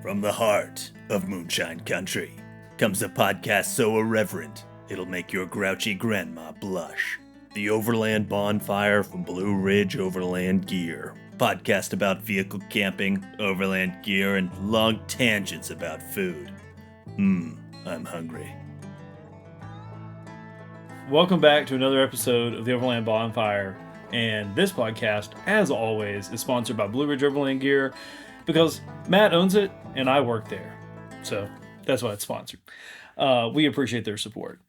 From the heart of Moonshine Country comes a podcast so irreverent, it'll make your grouchy grandma blush. The Overland Bonfire from Blue Ridge Overland Gear. Podcast about vehicle camping, overland gear, and long tangents about food. I'm hungry. Welcome back to another episode of the Overland Bonfire. And this podcast, as always, is sponsored by Blue Ridge Overland Gear because Matt owns it and I work there. So that's why it's sponsored. We appreciate their support.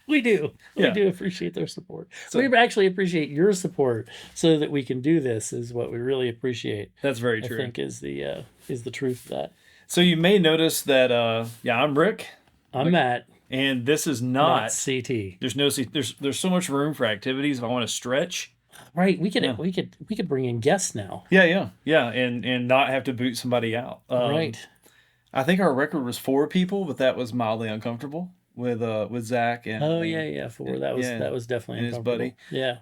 We do. We do appreciate their support. So, we actually appreciate your support so that we can do this is what we really appreciate. That's very true. I think is the truth of that. So you may notice that, I'm Rick. I'm Matt. And this is not CT. There's no there's so much room for activities if I want to stretch. Right. We could bring in guests now. Yeah. And not have to boot somebody out. Right. I think our record was 4 people, but that was mildly uncomfortable with Zach and 4. That was definitely and uncomfortable. His buddy. Yeah.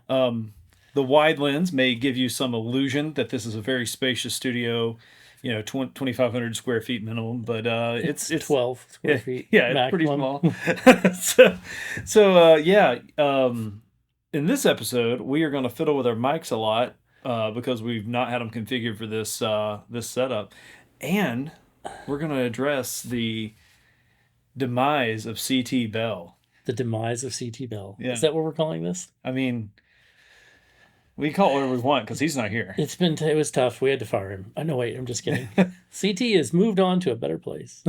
The wide lens may give you some illusion that this is a very spacious studio. 2,500 square feet minimum, but it's 12 square feet. Yeah, it's pretty small. In this episode, we are going to fiddle with our mics a lot because we've not had them configured for this setup, and we're going to address the demise of CT Bell. The demise of CT Bell. Yeah. Is that what we're calling this? I mean, we call it whatever we want because he's not here. It was tough. We had to fire him. No, wait, I'm just kidding. CT has moved on to a better place.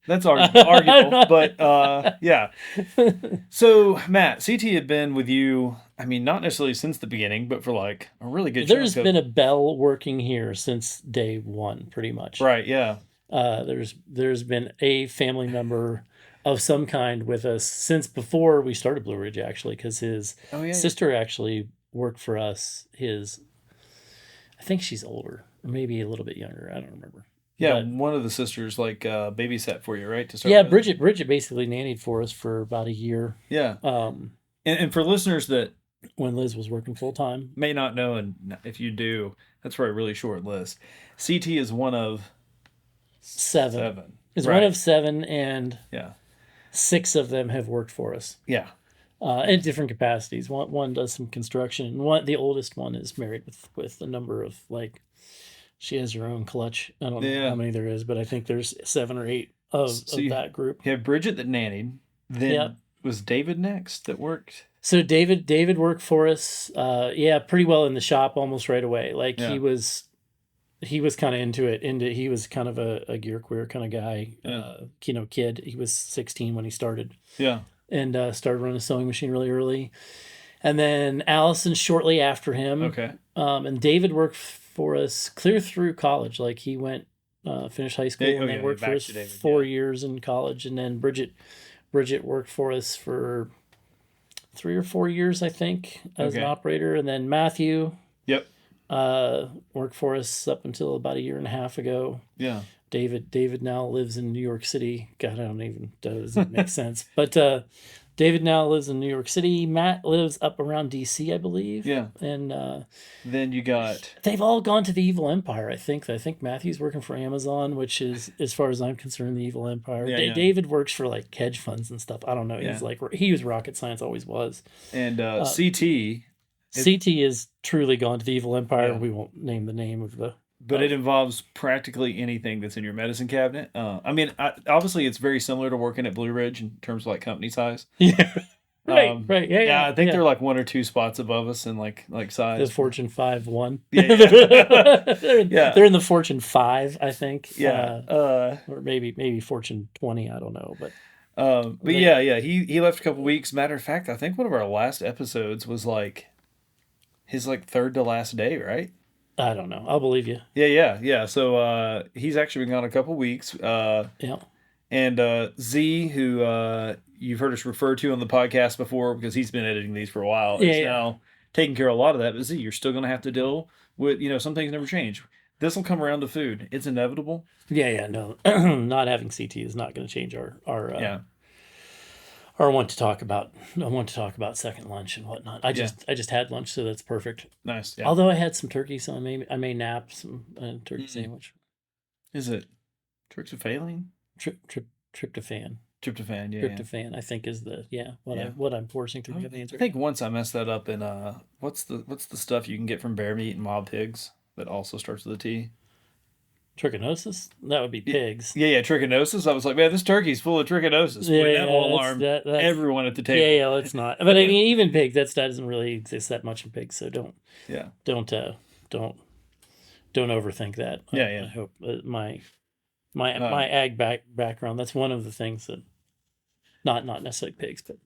That's arguable, but yeah. So, Matt, CT had been with you, I mean, not necessarily since the beginning, but for like a really good There's been a Bell working here since day one, pretty much. Right, yeah. There's been a family member of some kind with us since before we started Blue Ridge, actually, because his sister actually worked for us. I think she's older, or maybe a little bit younger. I don't remember. Yeah, one of the sisters babysat for you, right? To start with. Bridget basically nannied for us for about a year. Yeah. And for listeners that when Liz was working full time may not know, and if you do, that's for a really short list. CT is one of 7. It's one of 7, and 6 of them have worked for us. Yeah. In different capacities. One does some construction, and the oldest one is married with a number of she has her own clutch. I don't know how many there is, but I think there's 7 or 8 of that group. You have Bridget that nannied. Then was David next that worked? So David worked for us. Pretty well in the shop almost right away. He was kind of into it. He was kind of a gear queer kind of guy. Kid. He was 16 when he started. Yeah. And started running a sewing machine really early. And then Allison shortly after him. Okay. And David worked for us clear through college. Like he went, finished high school and then worked for us 4 years in college. And then Bridget worked for us for 3 or 4 years, I think, as an operator. And then Matthew worked for us up until about a year and a half ago. Yeah. David now lives in New York City. God, doesn't make sense. But David now lives in New York City. Matt lives up around DC, I believe. Yeah. And then you got... They've all gone to the Evil Empire, I think. I think Matthew's working for Amazon, which is, as far as I'm concerned, the Evil Empire. David works for hedge funds and stuff. I don't know. He's he was rocket science, always was. And CT is truly gone to the Evil Empire. We won't name the name of the... But it involves practically anything that's in your medicine cabinet. Obviously, it's very similar to working at Blue Ridge in terms of company size. Yeah, right. Yeah. I think they're 1 or 2 spots above us in size. The Fortune 5-1. Yeah. They're in the Fortune 5, I think. Yeah, or maybe Fortune 20. I don't know, but. He left a couple weeks. Matter of fact, I think one of our last episodes was his third to last day, right? I don't know. I'll believe you. Yeah. So he's actually been gone a couple weeks. And Z, who you've heard us refer to on the podcast before because he's been editing these for a while, is now taking care of a lot of that. But Z, you're still going to have to deal with, some things never change. This will come around to food. It's inevitable. Yeah, no. Not having CT is not going to change our or want to talk about second lunch and whatnot. I just had lunch, so that's perfect. Nice. Yeah. Although I had some turkey, so I may nap some turkey sandwich. Is it tryptophan? Tryptophan. Tryptophan, yeah. Tryptophan, I think, is what I'm forcing through my veins. I think once I messed that up in what's the stuff you can get from bear meat and wild pigs that also starts with a T? Trichinosis? That would be pigs. Yeah, trichinosis. I was like, man, this turkey's full of trichinosis. That will alarm everyone at the table. Yeah, let's not. But I mean, even pigs, that doesn't really exist that much in pigs, so don't overthink that. I hope my ag background, that's one of the things that, not necessarily pigs, but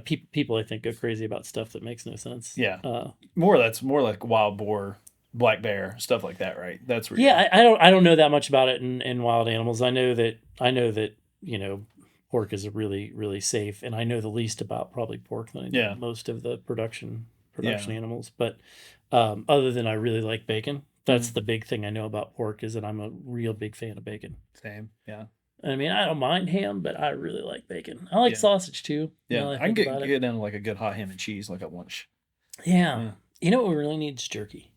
people I think go crazy about stuff that makes no sense. Yeah, more like wild boar, black bear, stuff like that, right? That's where I don't know that much about it in wild animals. I know that pork is a really, really safe, and I know the least about probably pork than I do most of the production animals. But other than I really like bacon, that's the big thing I know about pork, is that I'm a real big fan of bacon. Same, yeah. I mean, I don't mind ham, but I really like bacon. I like sausage too. Yeah, I can get down to like a good hot ham and cheese like at lunch. Yeah. You know what we really need is jerky.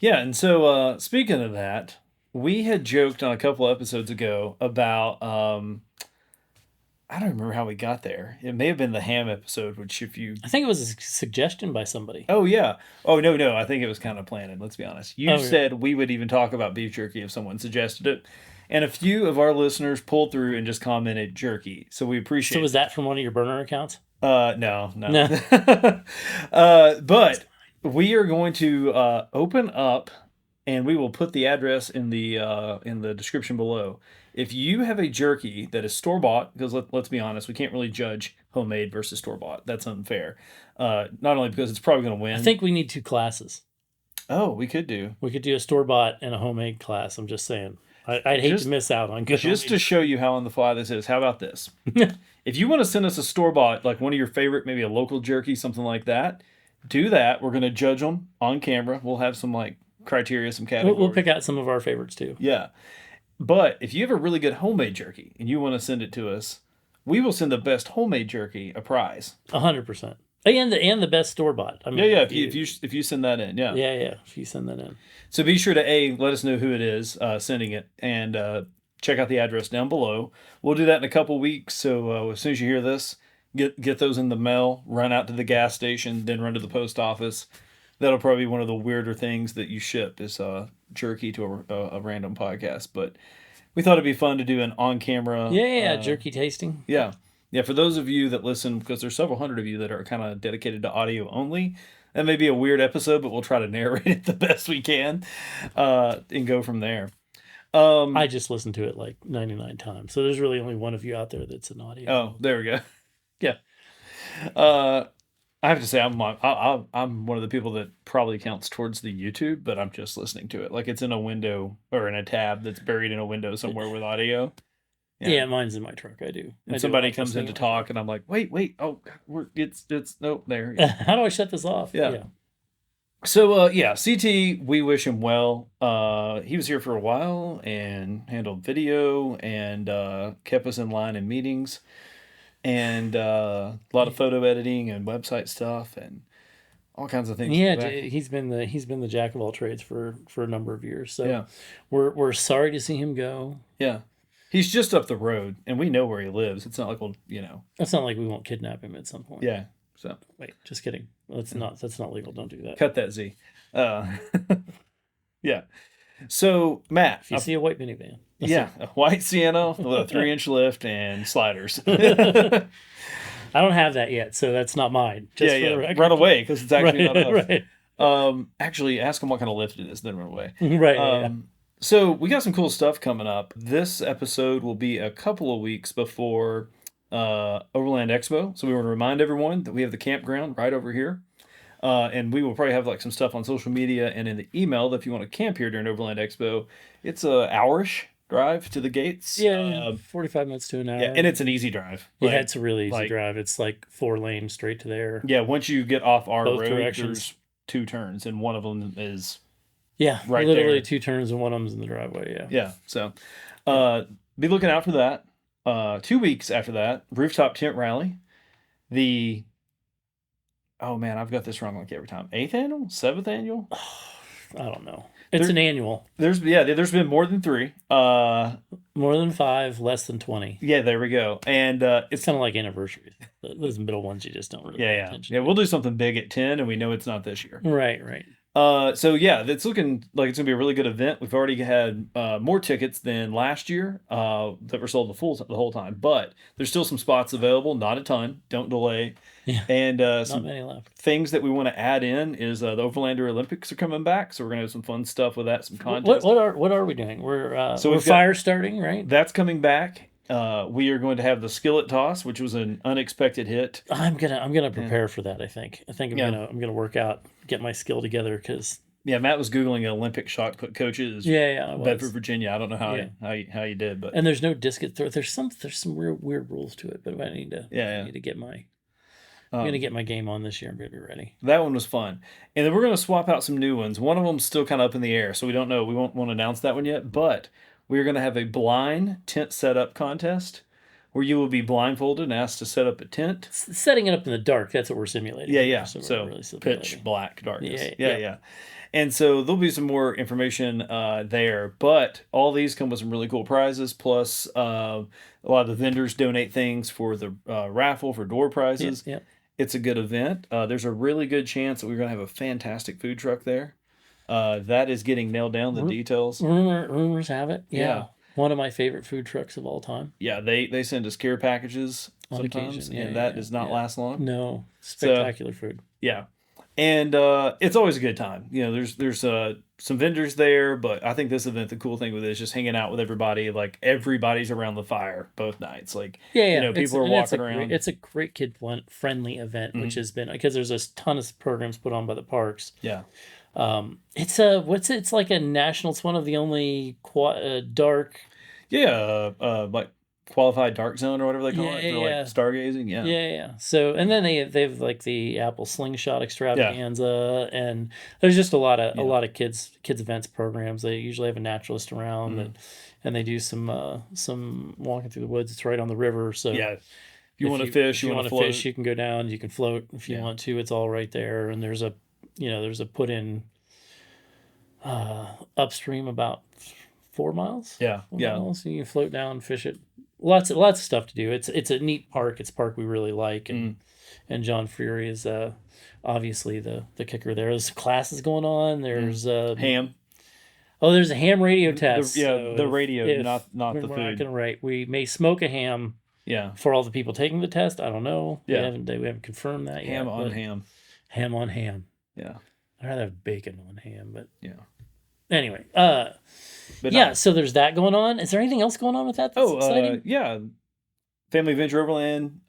Yeah, and so speaking of that, we had joked on a couple episodes ago about, I don't remember how we got there. It may have been the ham episode, which I think it was a suggestion by somebody. Oh, yeah. Oh, no, I think it was kind of planned, let's be honest. You said we would even talk about beef jerky if someone suggested it. And a few of our listeners pulled through and just commented jerky, so we appreciate it. So was that from one of your burner accounts? No. But we are going to open up, and we will put the address in the description below. If you have a jerky that is store-bought, because let's be honest, we can't really judge homemade versus store-bought. That's unfair. Not only because it's probably going to win. I think we need 2 classes. Oh, we could do a store-bought and a homemade class. I'm just saying. I'd hate to miss out on good. Just to show you how on the fly this is, how about this? If you want to send us a store-bought, like one of your favorite, maybe a local jerky, something like that, do that. We're going to judge them on camera. We'll have some criteria, some categories. We'll pick out some of our favorites too. Yeah. But if you have a really good homemade jerky and you want to send it to us, we will send the best homemade jerky a prize. 100%. And the best store-bought. I mean, if you send that in, yeah. If you send that in. So be sure to let us know who it is sending it, and check out the address down below. We'll do that in a couple weeks. So as soon as you hear this, get those in the mail. Run out to the gas station, then run to the post office. That'll probably be one of the weirder things that you ship is jerky to a random podcast. But we thought it'd be fun to do an on-camera. Jerky tasting. Yeah. Yeah, for those of you that listen, because there's several hundred of you that are kind of dedicated to audio only, that may be a weird episode, but we'll try to narrate it the best we can and go from there. I just listened to it like 99 times, so there's really only one of you out there that's an audio. Oh, there we go. Yeah. I have to say, I'm one of the people that probably counts towards the YouTube, but I'm just listening to it. Like it's in a window or in a tab that's buried in a window somewhere with audio. Yeah, mine's in my truck. I do. And somebody comes in to talk, and I'm like, wait. Oh, it's nope there. Yeah. How do I shut this off? Yeah. So CT, we wish him well. He was here for a while and handled video and kept us in line in meetings, and a lot of photo editing and website stuff and all kinds of things. Yeah, he's been the jack of all trades for a number of years. So we're sorry to see him go. Yeah. He's just up the road, and we know where he lives. It's not like It's not like we won't kidnap him at some point. Yeah. So wait, just kidding. That's not legal. Don't do that. Cut that, Z. Yeah. So Matt, if you see a white minivan, a white Sienna with a 3-inch lift and sliders. I don't have that yet, so that's not mine. Run away because it's actually not us. Right. Actually, ask him what kind of lift it is, then run away. Right. So we got some cool stuff coming up. This episode will be a couple of weeks before Overland Expo. So we want to remind everyone that we have the campground right over here. And we will probably have some stuff on social media and in the email that if you want to camp here during Overland Expo, it's an hour-ish drive to the gates. 45 minutes to an hour. Yeah, and it's an easy drive. It's a really easy drive. It's 4 lanes straight to there. Yeah, once you get off our both road, directions. There's 2 turns, and one of them is... Yeah, right literally there. 2 turns and one of them's in the driveway. Yeah. Yeah. So, be looking out for that. 2 weeks after that, rooftop tent rally. Oh man, I've got this wrong every time. 8th annual, 7th annual. I don't know. It's an annual. There's been more than 3. More than 5, less than 20. Yeah, there we go. And it's kind of like anniversaries. Those middle ones you just don't really pay attention to. Yeah, we'll do something big at 10, and we know it's not this year. Right. So yeah, it's looking like it's gonna be a really good event. We've already had more tickets than last year that were sold the whole time, but there's still some spots available. Not a ton. Don't delay. Yeah. And not some many left. Things that we want to add in is the Overlander Olympics are coming back, so we're gonna have some fun stuff with that. Some contests. What are we doing? We're fire starting, right? That's coming back. We are going to have the skillet toss, which was an unexpected hit. I'm gonna prepare for that. I think I'm gonna work out, get my skill together because. Yeah, Matt was googling Olympic shot put coaches. Yeah, Bedford, Virginia. I don't know how you did, but and there's no disc throw. There's some weird rules to it, but I need to get my. I'm gonna get my game on this year. I'm gonna be ready. That one was fun, and then we're gonna swap out some new ones. One of them's still kind of up in the air, so we don't know. We won't want to announce that one yet, but we're gonna have a blind tent setup contest where you will be blindfolded and asked to set up a tent. Setting it up in the dark. That's what we're simulating. Yeah. So really pitch black darkness. Yeah. And so there'll be some more information there, but all these come with some really cool prizes. Plus, a lot of the vendors donate things for the raffle for door prizes. Yeah. It's a good event. There's a really good chance that we're going to have a fantastic food truck there. That is getting nailed down, the details. Rumors have it. Yeah. One of my favorite food trucks of all time. Yeah, they send us care packages on sometimes, occasion. And that does not last long. No, spectacular food. Yeah. And it's always a good time. You know, there's some vendors there, but I think this event, the cool thing with it is just hanging out with everybody. Like everybody's around the fire both nights. Like people are walking around. It's a great kid friendly event, which has been because there's a ton of programs put on by the parks. Yeah. It's like a national. It's one of the only dark. Yeah. Like qualified dark zone or whatever they call it for like stargazing. Yeah. So and then they've like the Apple Slingshot extravaganza and there's just a lot of kids events programs. They usually have a naturalist around and they do some walking through the woods. It's right on the river. So if you want to fish, you want to fish, you can go down, you can float if you want to. It's all right there. And there's a put in upstream about 4 miles. 4 miles. So you can float down, fish it. Lots of stuff to do. It's a neat park. It's a park we really like, and John Fury is obviously the kicker there. There's classes going on. There's ham. Oh, there's a ham radio test. The radio, not the food. Not gonna we may smoke a ham. Yeah. For all the people taking the test, I don't know. Yeah. We haven't confirmed that yet. Ham on ham. Ham on ham. Yeah. I'd rather have bacon on ham, but anyway. But so there's that going on. Is there anything else going on with that that's exciting? Family Adventure Overland,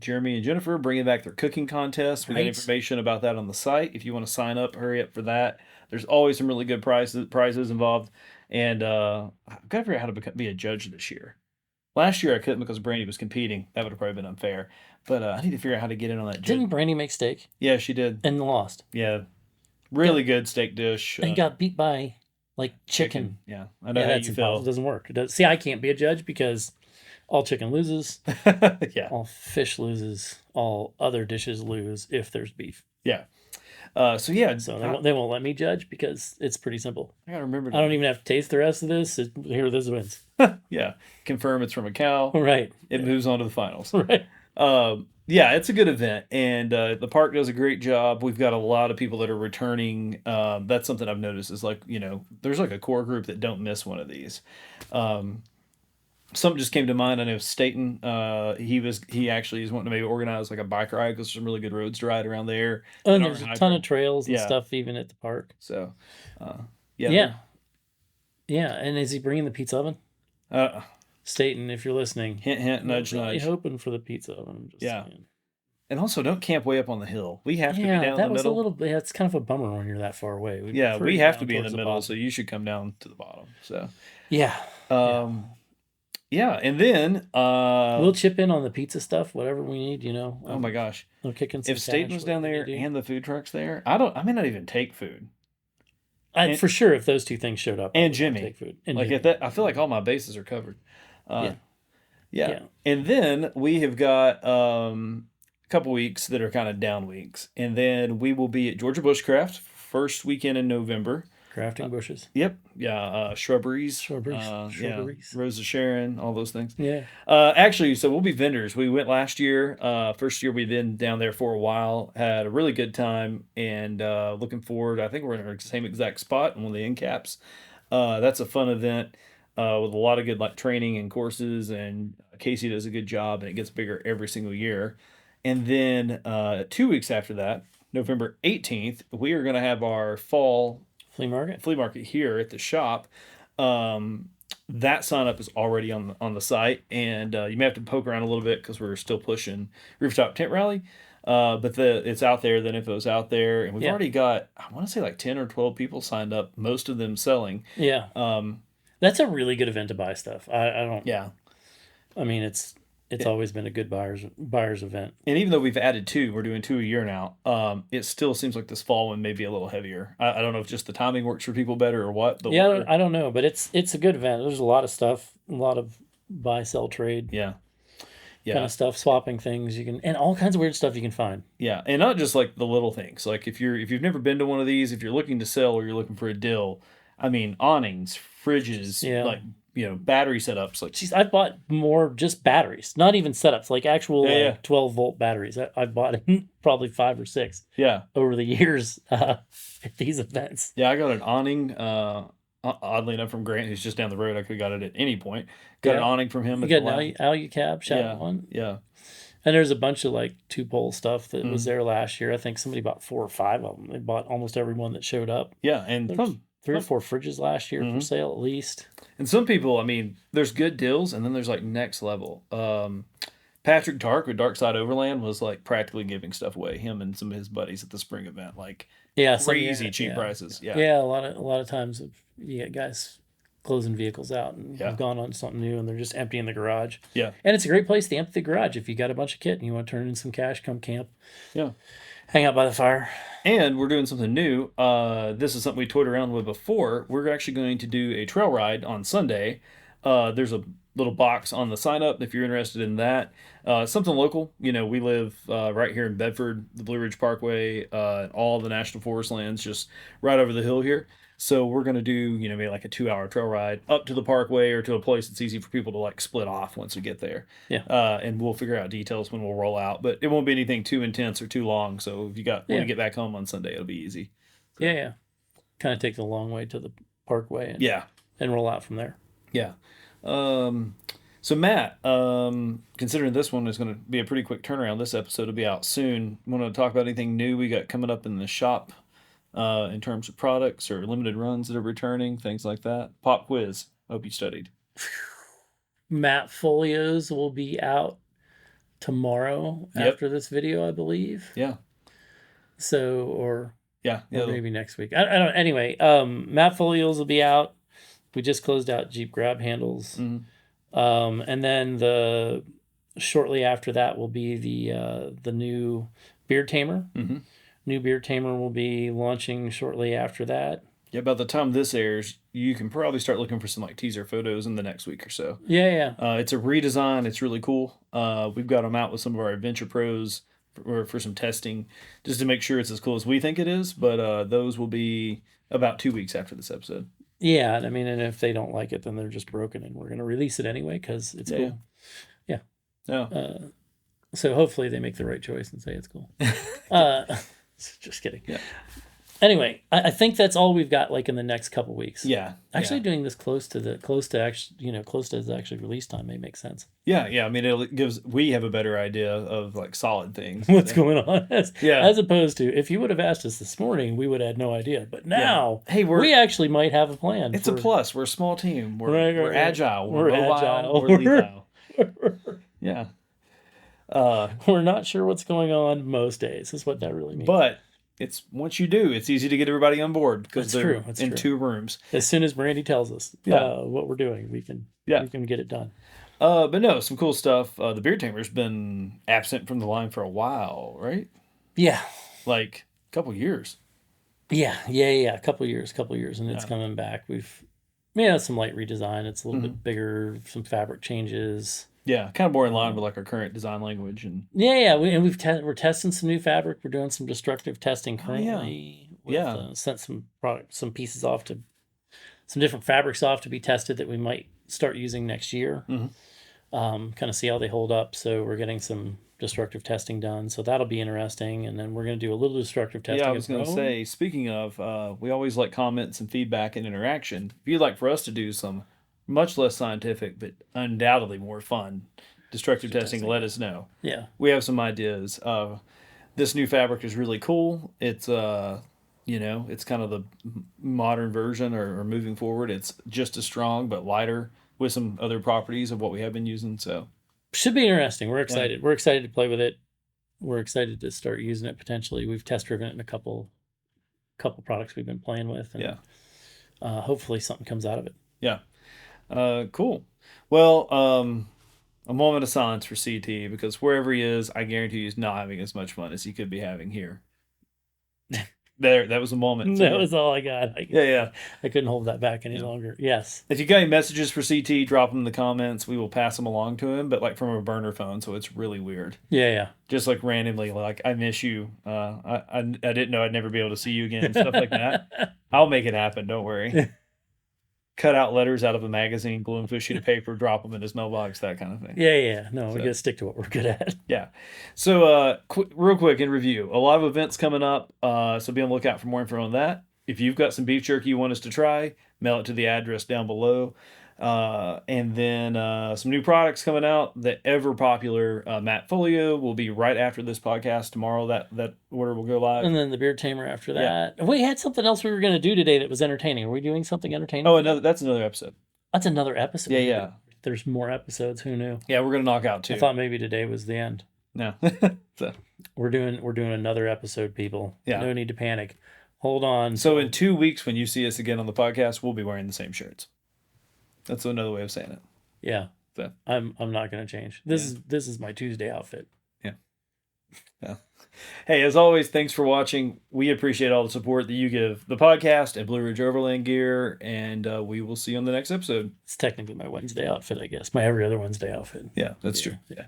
Jeremy and Jennifer bringing back their cooking contest. We got information about that on the site. If you want to sign up, hurry up for that. There's always some really good prizes involved. And I've got to figure out how to be a judge this year. Last year I couldn't because Brandy was competing. That would have probably been unfair. But I need to figure out how to get in on that. Didn't Brandy make steak? Yeah, she did. And lost. Yeah. Really good steak dish. And got beat by... like chicken. Yeah. I know how you feel. It doesn't work. See, I can't be a judge because all chicken loses. All fish loses. All other dishes lose if there's beef. Yeah. So they won't let me judge because it's pretty simple. I gotta remember. I don't even have to taste the rest of this. Here, this wins. Yeah. Confirm it's from a cow. Right. It moves on to the finals. Right. It's a good event, and the park does a great job. We've got a lot of people that are returning. That's something I've noticed is there's like a core group that don't miss one of these. Something just came to mind. I know Staten, he actually is wanting to maybe organize like a bike ride because there's some really good roads to ride around there. Oh, and there's a ton of trails and stuff even at the park. So, Yeah, and is he bringing the pizza oven? Staten, if you're listening. Hint, hint, nudge, really nudge. Hoping for the pizza oven. I'm just saying. And also, don't camp way up on the hill. We have to be down in the middle. Yeah, that was a little bit. It's kind of a bummer when you're that far away. We have to be in the middle, so you should come down to the bottom. So. Yeah. And then we'll chip in on the pizza stuff, whatever we need. Oh my gosh! We'll kick in some if Staten was down there and the food truck's there, I may not even take food. For sure, if those two things showed up, and Jimmy, take food. And like Jimmy. I feel like all my bases are covered. And then we have got a couple weeks that are kind of down weeks, and then we will be at Georgia Bushcraft first weekend in November. Crafting bushes. Yep. Yeah. Shrubberies. Shrubberies. Rose of Sharon, all those things. Yeah. Actually, so we'll be vendors. We went last year. First year we'd been down there for a while. Had a really good time, and looking forward. I think we're in the same exact spot in one of the end caps. That's a fun event with a lot of good like training and courses, and Casey does a good job, and it gets bigger every single year. And then 2 weeks after that, November 18th, we are going to have our fall flea market here at the shop. That sign up is already on the site, and you may have to poke around a little bit because we're still pushing Rooftop Tent Rally. But it's out there. The info's out there, and we've already got, I want to say, like 10 or 12 people signed up. Most of them selling. Yeah. That's a really good event to buy stuff. I don't. Yeah. I mean, it's always been a good buyer's event. And even though we've added 2, we're doing 2 a year now. It still seems like this fall one may be a little heavier. I don't know if just the timing works for people better or what. But I don't know, but it's a good event. There's a lot of stuff, a lot of buy, sell, trade. Yeah. Kind of stuff, swapping things and all kinds of weird stuff you can find. Yeah, and not just like the little things. Like if you've never been to one of these, if you're looking to sell or you're looking for a deal, I mean awnings, fridges, like battery setups. Like, jeez, I've bought more just batteries, not even setups, like actual 12-volt batteries. I've bought probably 5 or 6. Yeah, over the years at these events. Yeah, I got an awning. Oddly enough, from Grant, who's just down the road. I could have got it at any point. Got an awning from him. You got an Alucab shot one. Yeah. And there's a bunch of like 2-pole stuff that was there last year. I think somebody bought 4 or 5 of them. They bought almost every one that showed up. Yeah, and there's 3 or 4 fridges last year for sale at least. And some people, I mean, there's good deals, and then there's like next level. Patrick Dark with Dark Side Overland was like practically giving stuff away. Him and some of his buddies at the spring event, like crazy cheap prices. Yeah, a lot of times you get guys closing vehicles out and have gone on something new, and they're just emptying the garage. Yeah, and it's a great place to empty the garage if you got a bunch of kit and you want to turn in some cash, come camp. Yeah, hang out by the fire. And we're doing something new. This is something we toyed around with before. We're actually going to do a trail ride on Sunday. There's a little box on the sign up if you're interested in that. Something local. We live right here in Bedford, the Blue Ridge Parkway, all the National Forest lands just right over the hill here. So we're going to do, maybe like a 2-hour trail ride up to the parkway or to a place that's easy for people to like split off once we get there. Yeah. And we'll figure out details when we'll roll out, but it won't be anything too intense or too long. So if you want to get back home on Sunday, it'll be easy. So. Yeah. Kind of take the long way to the parkway and roll out from there. Yeah. So Matt, considering this one is going to be a pretty quick turnaround, this episode will be out soon. Want to talk about anything new we got coming up in the shop in terms of products or limited runs that are returning, things like that? Pop quiz. Hope you studied. Matte folios will be out tomorrow after this video, I believe. Yeah. So, or maybe next week. I don't. Anyway, matte folios will be out. We just closed out Jeep grab handles. Mm-hmm. And then shortly after that will be the new beard tamer. Mm-hmm. New beard tamer will be launching shortly after that. Yeah, by the time this airs, you can probably start looking for some like teaser photos in the next week or so. Yeah. It's a redesign. It's really cool. We've got them out with some of our adventure pros for some testing, just to make sure it's as cool as we think it is. But those will be about 2 weeks after this episode. Yeah, I mean, and if they don't like it, then they're just broken, and we're going to release it anyway because it's cool. Yeah. So hopefully they make the right choice and say it's cool. Just kidding. Yeah. Anyway, I think that's all we've got like in the next couple weeks. Yeah. Actually, doing this close to its actual release time may make sense. Yeah. I mean, we have a better idea of like solid things. What's going on? As opposed to if you would have asked us this morning, we would have had no idea. But now, we actually might have a plan. It's a plus. We're a small team. We're agile. We're mobile. We're lethal. Yeah. We're not sure what's going on most days. Is what that really means. But it's once you do, it's easy to get everybody on board because they're in 2 rooms. As soon as Brandy tells us what we're doing, we can get it done. But no, some cool stuff. The beard tamer's been absent from the line for a while, right? Yeah, like a couple years. Yeah. A couple years, and it's coming back. We've some light redesign. It's a little bit bigger. Some fabric changes. Yeah, kind of more in line with like our current design language and we're testing some new fabric. We're doing some destructive testing currently. Sent some pieces off to some different fabrics off to be tested that we might start using next year. Kind of see how they hold up. So we're getting some destructive testing done. So that'll be interesting. And then we're going to do a little destructive testing. Yeah, I was going to say, speaking of, we always like comments and feedback and interaction. If you'd like for us to do some much less scientific, but undoubtedly more fun destructive testing, let us know. Yeah. We have some ideas. This new fabric is really cool. It's, it's kind of the modern version or moving forward. It's just as strong, but lighter with some other properties of what we have been using. So should be interesting. We're excited. Yeah. We're excited to play with it. We're excited to start using it potentially. We've test driven it in a couple products we've been playing with. And, hopefully something comes out of it. Yeah. Cool. Well, a moment of silence for CT, because wherever he is, I guarantee he's not having as much fun as he could be having here. That was a moment. That was all I got. Yeah. I couldn't hold that back any longer. Yes. If you got any messages for CT, drop them in the comments. We will pass them along to him, but like from a burner phone, so it's really weird. Yeah. Just like randomly, like, I miss you. I didn't know I'd never be able to see you again, stuff like that. I'll make it happen. Don't worry. Cut out letters out of a magazine, glue them to a sheet of paper, drop them in his mailbox, that kind of thing. Yeah. No, we got to stick to what we're good at. Yeah. So, real quick in review, a lot of events coming up. So be on the lookout for more info on that. If you've got some beef jerky you want us to try, mail it to the address down below. And then some new products coming out. The ever popular Matt Folio will be right after this podcast tomorrow. That order will go live. And then the Beard Tamer after that. Yeah. We had something else we were going to do today that was entertaining. Are we doing something entertaining? Oh, that's another episode. That's another episode? Yeah. There's more episodes. Who knew? Yeah, we're going to knock out 2. I thought maybe today was the end. No. So. We're doing another episode, people. Yeah. No need to panic. Hold on. So in 2 weeks, when you see us again on the podcast, we'll be wearing the same shirts. That's another way of saying it. Yeah. So. I'm not going to change. This is my Tuesday outfit. Yeah. Hey, as always, thanks for watching. We appreciate all the support that you give the podcast and Blue Ridge Overland Gear, and we will see you on the next episode. It's technically my Wednesday outfit, I guess. My every other Wednesday outfit. Yeah, that's true. Yeah.